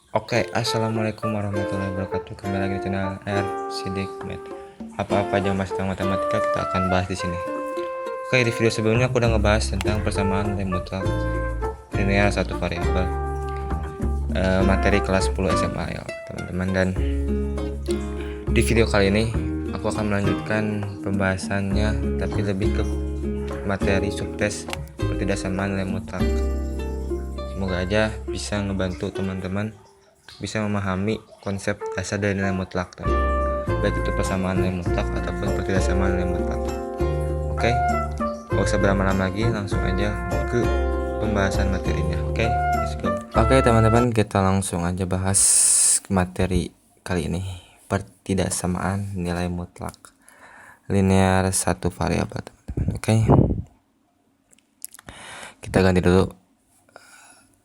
Assalamualaikum warahmatullahi wabarakatuh. Kembali lagi di channel R Sidik Med. Apa-apa aja mas tentang matematika kita akan bahas di sini. Di video sebelumnya aku udah ngebahas tentang persamaan nilai mutlak linear satu variabel, materi kelas 10 SMA ya teman-teman. Dan di video kali ini aku akan melanjutkan pembahasannya, tapi lebih ke materi subtes pertidaksamaan nilai mutlak. Semoga aja bisa ngebantu teman-teman bisa memahami konsep dasar dari nilai mutlak, baik itu persamaan nilai mutlak ataupun pertidaksamaan nilai mutlak. Gak usah berlama-lama lagi, langsung aja ke pembahasan materinya. Let's go. Teman-teman, kita langsung aja bahas materi kali ini, pertidaksamaan nilai mutlak linear satu variabel, teman-teman. Kita ganti dulu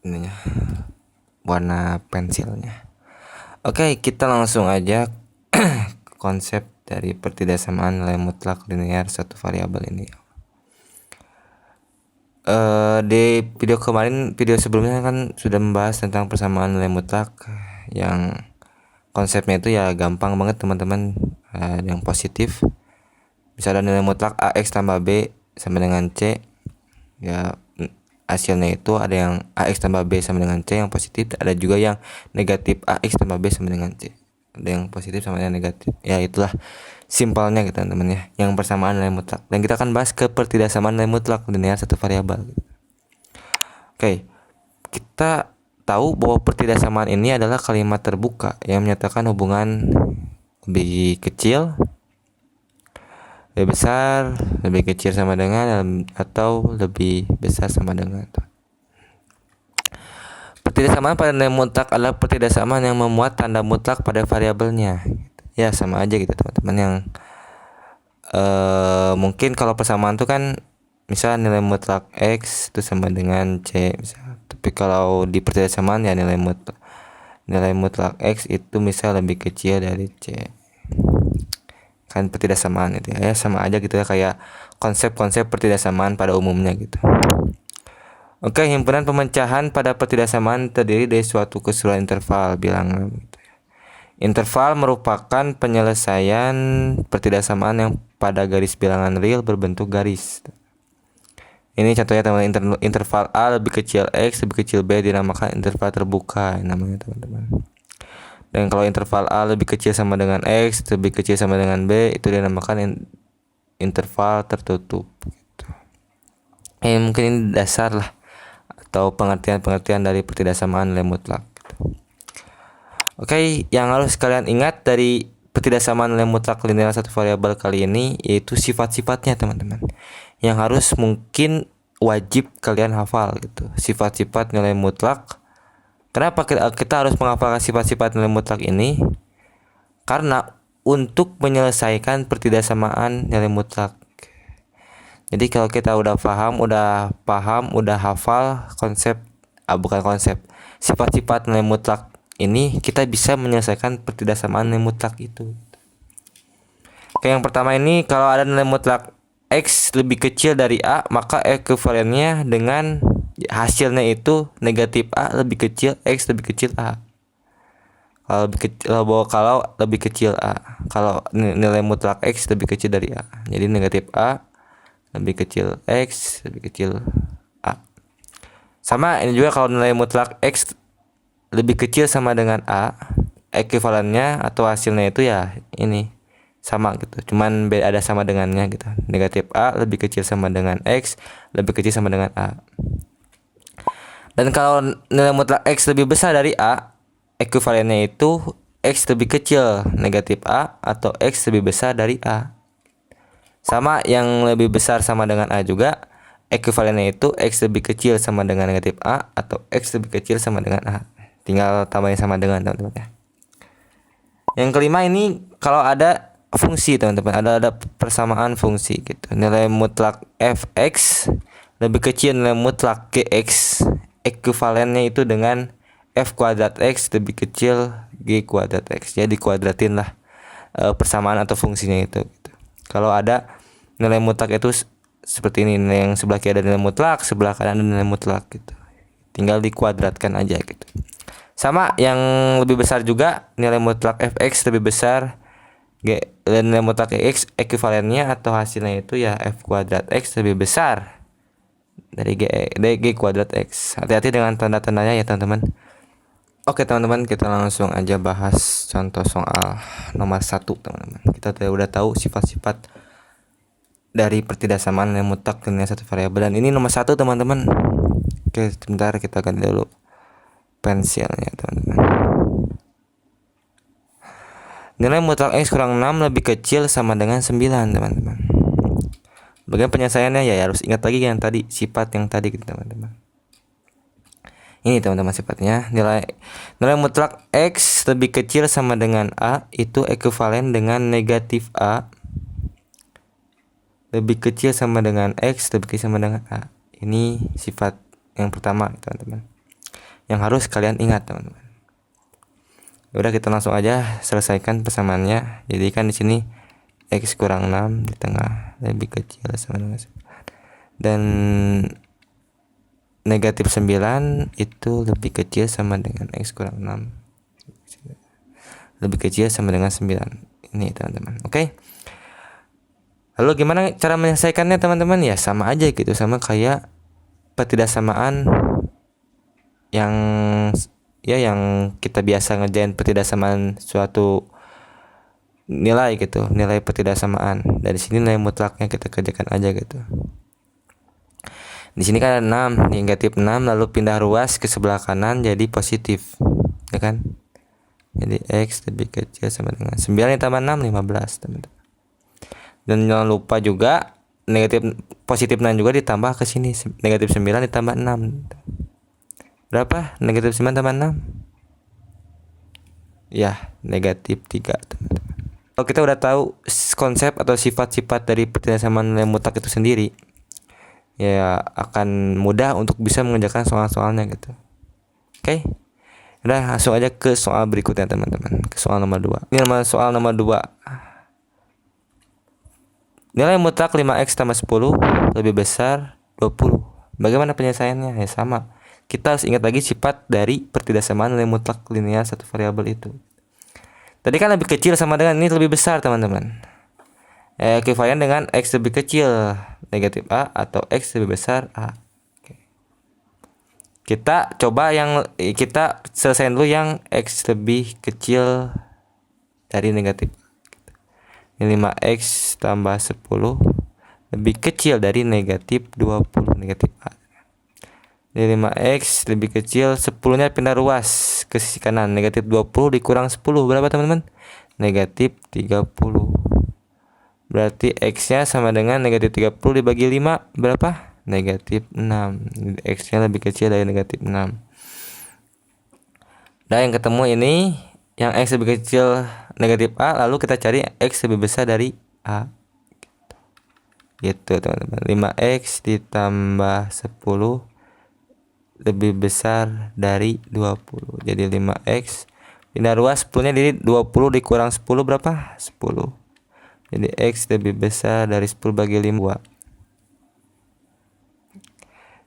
ininya, warna pensilnya. Kita langsung aja konsep dari pertidaksamaan nilai mutlak linear satu variabel ini. Di video sebelumnya kan sudah membahas tentang persamaan nilai mutlak yang konsepnya itu ya gampang banget teman-teman, yang positif. Bisa ada nilai mutlak AX tambah B sama dengan C, ya hasilnya itu ada yang AX tambah B sama dengan C yang positif, ada juga yang negatif AX tambah B sama dengan C, ada yang positif sama yang negatif. Ya itulah simpelnya gitu teman-teman ya, yang persamaan nilai mutlak. Dan kita akan bahas ke pertidaksamaan nilai mutlak linear satu variabel. Kita tahu bahwa pertidaksamaan ini adalah kalimat terbuka yang menyatakan hubungan lebih kecil, lebih besar, lebih kecil sama dengan, atau lebih besar sama dengan. Pertidaksamaan pada nilai mutlak adalah pertidaksamaan yang memuat tanda mutlak pada variabelnya. Ya sama aja gitu teman-teman. Yang mungkin kalau persamaan itu kan misal nilai mutlak X itu sama dengan C misal. Tapi kalau di pertidaksamaan ya nilai mutlak X itu misal lebih kecil dari C. Kan pertidaksamaan itu ya sama aja gitu ya, kayak konsep-konsep pertidaksamaan pada umumnya gitu. Himpunan pemecahan pada pertidaksamaan terdiri dari suatu keseluruhan interval bilangan gitu ya. Interval merupakan penyelesaian pertidaksamaan yang pada garis bilangan real berbentuk garis. Ini contohnya teman-teman, interval A lebih kecil X lebih kecil B dinamakan interval terbuka namanya teman-teman. Dan kalau interval A lebih kecil sama dengan X lebih kecil sama dengan B, itu dinamakan interval tertutup gitu. Mungkin ini dasar lah atau pengertian-pengertian dari pertidaksamaan nilai mutlak gitu. Yang harus kalian ingat dari pertidaksamaan nilai mutlak linear satu variabel kali ini yaitu sifat-sifatnya teman-teman, yang harus mungkin wajib kalian hafal gitu. Sifat-sifat nilai mutlak. Kenapa kita harus menghafalkan sifat-sifat nilai mutlak ini? Karena untuk menyelesaikan pertidaksamaan nilai mutlak. Jadi kalau kita udah hafal sifat-sifat nilai mutlak ini, kita bisa menyelesaikan pertidaksamaan nilai mutlak itu. Yang pertama ini, kalau ada nilai mutlak X lebih kecil dari A, maka ekuivalennya dengan hasilnya itu negatif A lebih kecil X lebih kecil A. Kalau lebih kecil A, kalau nilai mutlak X lebih kecil dari A, jadi negatif A lebih kecil X lebih kecil A. Sama ini juga kalau nilai mutlak X lebih kecil sama dengan A, ekuivalennya atau hasilnya itu ya ini sama gitu, cuman ada sama dengannya gitu. Negatif A lebih kecil sama dengan X lebih kecil sama dengan A. Dan kalau nilai mutlak X lebih besar dari A, ekuivalennya itu X lebih kecil negatif A atau X lebih besar dari A. Sama yang lebih besar sama dengan A juga, ekuivalennya itu X lebih kecil sama dengan negatif A atau X lebih kecil sama dengan A. Tinggal tambahin sama dengan teman-teman ya. Yang kelima ini kalau ada fungsi teman-teman, ada persamaan fungsi gitu. Nilai mutlak fx lebih kecil nilai mutlak gx, ekuivalennya itu dengan f kuadrat x lebih kecil g kuadrat x. Jadi kuadratin lah persamaan atau fungsinya itu gitu. Kalau ada nilai mutlak itu seperti ini, yang sebelah kiri ada nilai mutlak, sebelah kanan ada nilai mutlak gitu. Tinggal dikuadratkan aja gitu. Sama yang lebih besar juga, nilai mutlak fx lebih besar dan nilai mutlak x ekuivalennya atau hasilnya itu ya f kuadrat x lebih besar dari g kuadrat x. Hati-hati dengan tanda-tandanya ya teman-teman. Oke teman-teman, kita langsung aja bahas contoh soal nomor 1 teman-teman. Kita udah tahu sifat-sifat dari pertidaksamaan nilai mutlak linear satu variabel, dan ini nomor 1 teman-teman. Oke, sebentar kita ganti dulu pensilnya teman-teman. Nilai mutlak x kurang 6 lebih kecil sama dengan 9 teman-teman. Bagian penyelesaiannya ya harus ingat lagi yang tadi, sifat yang tadi gitu teman-teman. Ini teman-teman sifatnya, nilai mutlak x lebih kecil sama dengan a itu ekuivalen dengan negatif a lebih kecil sama dengan x lebih kecil sama dengan a. Ini sifat yang pertama teman-teman, yang harus kalian ingat teman-teman. Udah, kita langsung aja selesaikan persamaannya. Jadi kan di sini x kurang 6 di tengah lebih kecil sama dengan 9, dan negatif 9 itu lebih kecil sama dengan x kurang 6 lebih kecil sama dengan 9. Ini teman-teman. Oke. Lalu gimana cara menyelesaikannya teman-teman? Ya sama aja gitu, sama kayak pertidaksamaan yang kita biasa ngerjain pertidaksamaan suatu nilai gitu, nilai pertidaksamaan. Dari sini nilai mutlaknya kita kerjakan aja gitu. Di sini kan ada 6, negatif 6, lalu pindah ruas ke sebelah kanan jadi positif, ya kan? Jadi x lebih kecil sama dengan 9 ditambah 6, 15 teman-teman. Dan jangan lupa juga positif 6 juga ditambah ke sini, negatif 9 ditambah 6. Berapa? Negatif 9 tambah 6? Ya, negatif 3 teman-teman. Kalau kita udah tahu konsep atau sifat-sifat dari pertidaksamaan nilai mutlak itu sendiri, ya akan mudah untuk bisa mengerjakan soal-soalnya gitu. Oke. Udah, langsung aja ke soal berikutnya teman-teman, ke soal nomor 2. Ini soal nomor 2. Nilai mutlak 5x tambah 10 lebih besar 20. Bagaimana penyelesaiannya? Ya sama. Kita harus ingat lagi sifat dari pertidaksamaan nilai mutlak linear satu variabel itu. Tadi kan lebih kecil sama dengan ini lebih besar teman-teman. Ekuivalen dengan x lebih kecil negatif a atau x lebih besar a. Oke. Kita coba kita selesaiin dulu yang x lebih kecil dari negatif. Ini 5x tambah 10 lebih kecil dari negatif 20 negatif a. Ini 5x lebih kecil, 10-nya pindah ruas ke sisi kanan, negatif 20 dikurang 10 berapa teman-teman? Negatif 30. Berarti x-nya sama dengan negatif 30 dibagi 5 berapa? Negatif 6. X-nya lebih kecil dari negatif 6. Dan yang ketemu ini, yang x lebih kecil negatif a, lalu kita cari x lebih besar dari a. Gitu teman-teman. 5x ditambah 10 lebih besar dari 20. Jadi 5x pindah ruas 10-nya jadi 20 dikurang 10 berapa? 10. Jadi x lebih besar dari 10 bagi 5.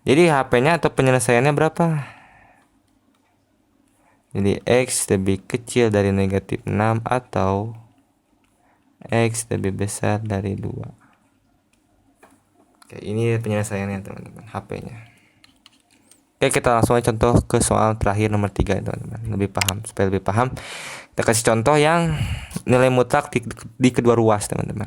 Jadi HP-nya atau penyelesaiannya berapa? Jadi x lebih kecil dari negatif 6 atau x lebih besar dari 2. Oke, ini penyelesaiannya teman-teman, HP-nya. Oke, kita langsung aja contoh ke soal terakhir nomor 3 teman-teman. Supaya lebih paham, kita kasih contoh yang nilai mutlak di kedua ruas teman-teman.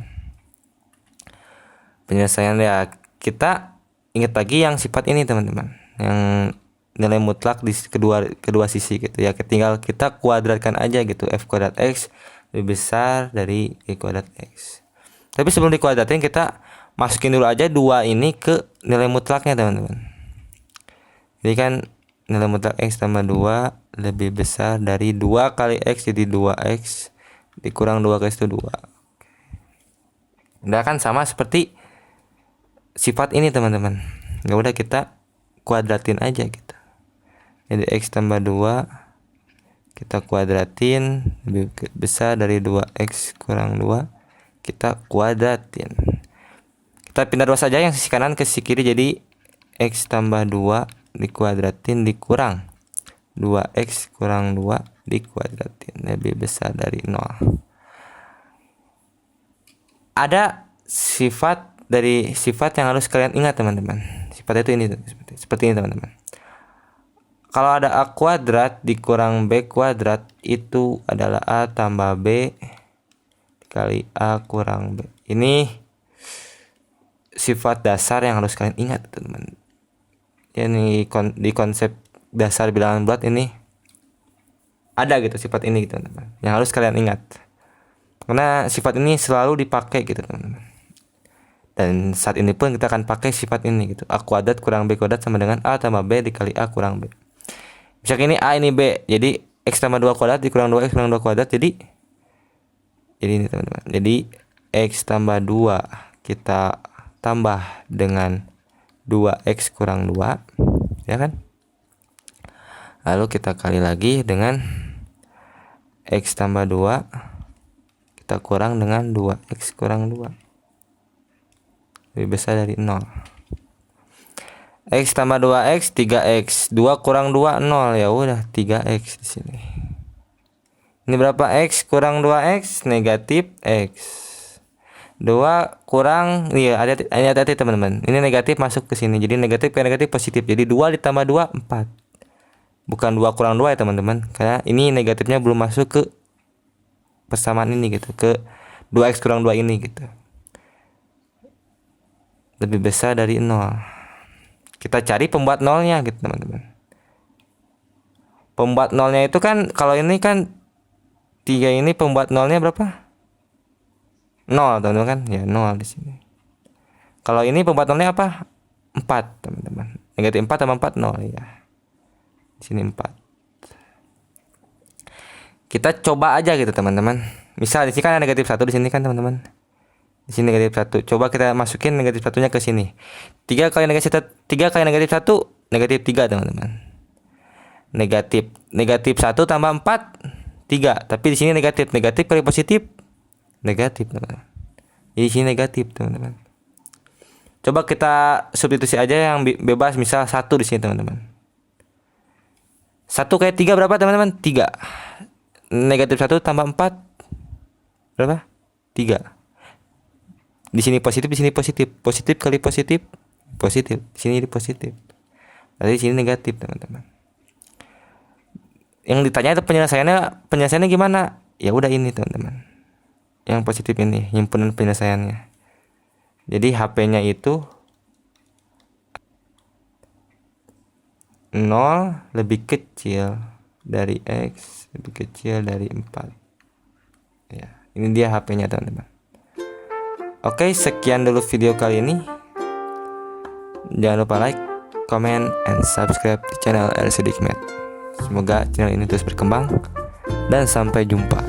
Penyelesaian ya, kita ingat lagi yang sifat ini teman-teman, yang nilai mutlak di kedua sisi gitu ya. Tinggal kita kuadratkan aja gitu, f kuadrat x lebih besar dari y kuadrat x. Tapi sebelum dikuadratin kita masukin dulu aja 2 ini ke nilai mutlaknya teman-teman. Jadi kan nilai mutlak x tambah 2 lebih besar dari 2 kali x, jadi 2x dikurang 2x itu 2. Udah kan sama seperti sifat ini teman-teman. Ya udah, kita kuadratin aja gitu. Jadi x tambah 2 kita kuadratin lebih besar dari 2x kurang 2, kita kuadratin. Kita pindah ruas saja yang sisi kanan ke sisi kiri, jadi x tambah 2 dikuadratin dikurang 2x kurang 2 dikuadratin lebih besar dari 0. Ada sifat yang harus kalian ingat teman-teman. Sifat itu ini seperti ini teman-teman. Kalau ada a kuadrat dikurang b kuadrat itu adalah a tambah b dikali a kurang b. Ini sifat dasar yang harus kalian ingat teman-teman. Ini di konsep dasar bilangan bulat ini ada gitu sifat ini gitu teman-teman, yang harus kalian ingat karena sifat ini selalu dipakai gitu teman-teman. Dan saat ini pun kita akan pakai sifat ini gitu. A kuadrat kurang b kuadrat sama dengan a tambah b dikali a kurang b. Misalkan ini a ini b, jadi x tambah 2 kuadrat dikurang 2x kurang 2 kuadrat, jadi ini teman-teman. Jadi x tambah 2 kita tambah dengan 2x kurang 2, ya kan? Lalu kita kali lagi dengan x tambah 2 kita kurang dengan 2x kurang 2 lebih besar dari 0. X tambah 2x 3x, 2 kurang 2 0, ya udah 3x di sini. Ini berapa? X kurang 2x negatif x. 2 kurang, iya hati-hati teman-teman. Ini negatif masuk ke sini. Jadi negatif ke negatif positif. Jadi 2 ditambah 2 4. Bukan 2 kurang 2 ya teman-teman. Karena ini negatifnya belum masuk ke persamaan ini gitu, ke 2x kurang 2 ini gitu. Lebih besar dari 0. Kita cari pembuat nolnya gitu teman-teman. Pembuat nolnya itu kan kalau ini kan 3 ini pembuat nolnya berapa? 0 teman-teman kan? Ya 0 di sini. Kalau ini pembuat nolnya apa? 4 teman-teman. Negatif 4 tambah 4 0 ya. Di sini 4. Kita coba aja gitu teman-teman. Misal di sini kan ada negatif 1 di sini kan teman-teman. Di sini negatif 1. Coba kita masukin negatif 1-nya ke sini. 3 kali negatif 1 negatif 3 teman-teman. Negatif 1 tambah 4 3. Tapi di sini negatif kali positif negatif teman-teman. Di sini negatif teman-teman. Coba kita substitusi aja yang bebas, misal 1 di sini teman-teman. 1 kali 3 berapa teman-teman? 3. Negatif 1 tambah 4 berapa? 3. Di sini positif, di sini positif. Positif kali positif positif. Di sini positif. Berarti di sini negatif teman-teman. Yang ditanya itu penyelesaiannya gimana? Ya udah ini teman-teman. Yang positif ini himpunan penyelesaiannya. Jadi HP-nya itu 0 lebih kecil dari x lebih kecil dari 4. Ya, ini dia HP-nya teman-teman. Oke, sekian dulu video kali ini. Jangan lupa like, comment, and subscribe di channel LCD Hikmet. Semoga channel ini terus berkembang dan sampai jumpa.